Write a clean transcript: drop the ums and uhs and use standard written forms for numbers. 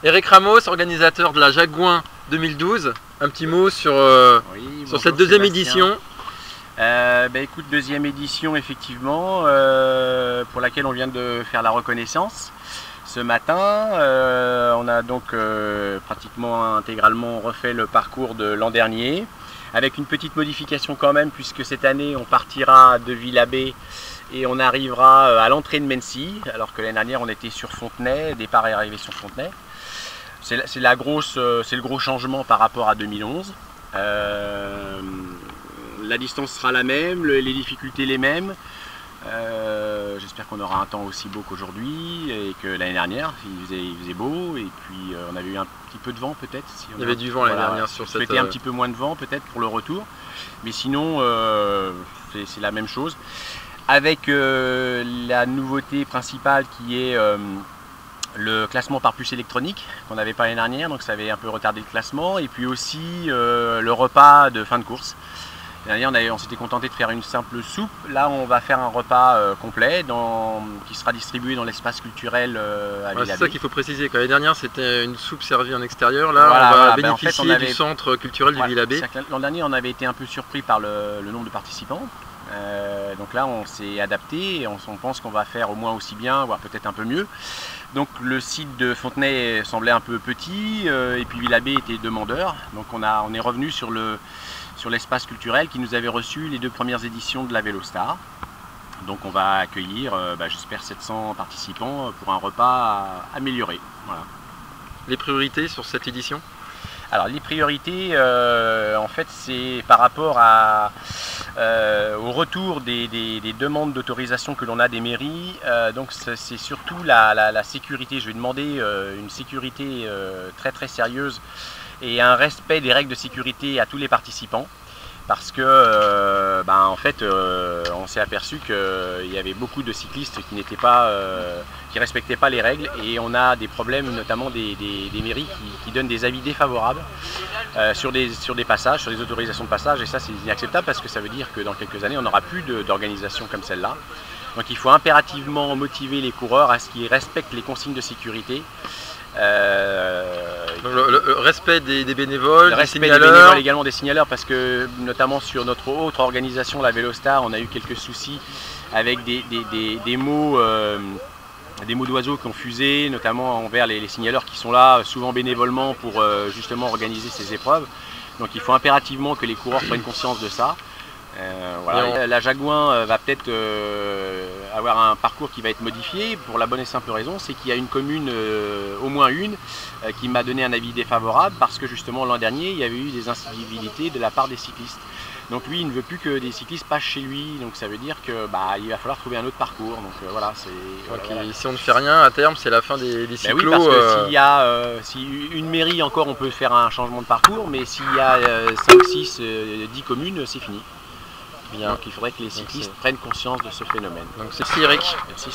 Eric Ramos, organisateur de la Jagouin 2012, un petit mot sur, sur cette deuxième édition. Écoute, deuxième édition effectivement, pour laquelle on vient de faire la reconnaissance. Ce matin, on a donc pratiquement intégralement refait le parcours de l'an dernier, avec une petite modification quand même, puisque cette année on partira de Villabé et on arrivera à l'entrée de Mency, alors que l'année dernière on était sur Fontenay, départ et arrivée sur Fontenay. C'est le gros changement par rapport à 2011. La distance sera la même, les difficultés les mêmes. J'espère qu'on aura un temps aussi beau qu'aujourd'hui et que l'année dernière. Il faisait beau et puis on avait eu un petit peu de vent peut-être. Il y avait du vent l'année dernière sur cette... C'était un petit peu moins de vent peut-être pour le retour. Mais sinon, c'est la même chose. Avec la nouveauté principale qui est le classement par puce électronique qu'on n'avait pas l'année dernière, donc ça avait un peu retardé le classement. Et puis aussi le repas de fin de course. L'année dernière, on s'était contenté de faire une simple soupe. Là, on va faire un repas complet qui sera distribué dans l'espace culturel à Villabé. C'est ça qu'il faut préciser. L'année dernière, c'était une soupe servie en extérieur. Là, on va bénéficier du centre culturel du Villabé. L'an dernier, on avait été un peu surpris par le nombre de participants. Donc là, on s'est adapté et on pense qu'on va faire au moins aussi bien, voire peut-être un peu mieux. Donc le site de Fontenay semblait un peu petit et puis Villabé était demandeur. Donc on est revenu sur l'espace culturel qui nous avait reçu les 2 premières éditions de la Vélostar. Donc on va accueillir, j'espère, 700 participants pour un repas amélioré. Voilà. Les priorités sur cette édition ? Alors les priorités, en fait, c'est par rapport au retour des demandes d'autorisation que l'on a des mairies. Donc c'est surtout la sécurité. Je vais demander une sécurité très très sérieuse et un respect des règles de sécurité à tous les participants. Parce que en fait, on s'est aperçu qu'il y avait beaucoup de cyclistes qui respectaient pas les règles et on a des problèmes, notamment des mairies qui donnent des avis défavorables sur des passages, sur des autorisations de passage, et ça c'est inacceptable parce que ça veut dire que dans quelques années on n'aura plus d'organisation comme celle-là. Donc il faut impérativement motiver les coureurs à ce qu'ils respectent les consignes de sécurité. Le respect des bénévoles, le respect des bénévoles, également des signaleurs, parce que notamment sur notre autre organisation, la Vélostar, on a eu quelques soucis avec des mots d'oiseaux qui ont fusé, notamment envers les signaleurs qui sont là souvent bénévolement pour justement organiser ces épreuves. Donc il faut impérativement que les coureurs prennent conscience de ça. Voilà. La Jagouin va peut-être avoir un parcours qui va être modifié pour la bonne et simple raison, c'est qu'il y a une commune, au moins une, qui m'a donné un avis défavorable parce que justement l'an dernier il y avait eu des incivilités de la part des cyclistes. Donc lui il ne veut plus que des cyclistes passent chez lui, donc ça veut dire que il va falloir trouver un autre parcours. Donc voilà, si on ne fait rien à terme, c'est la fin des cyclos. Oui, parce que si une mairie encore on peut faire un changement de parcours, mais s'il y a 5, 6, 10 communes, c'est fini. Donc il faudrait que les cyclistes prennent conscience de ce phénomène. Donc c'est Eric. Merci.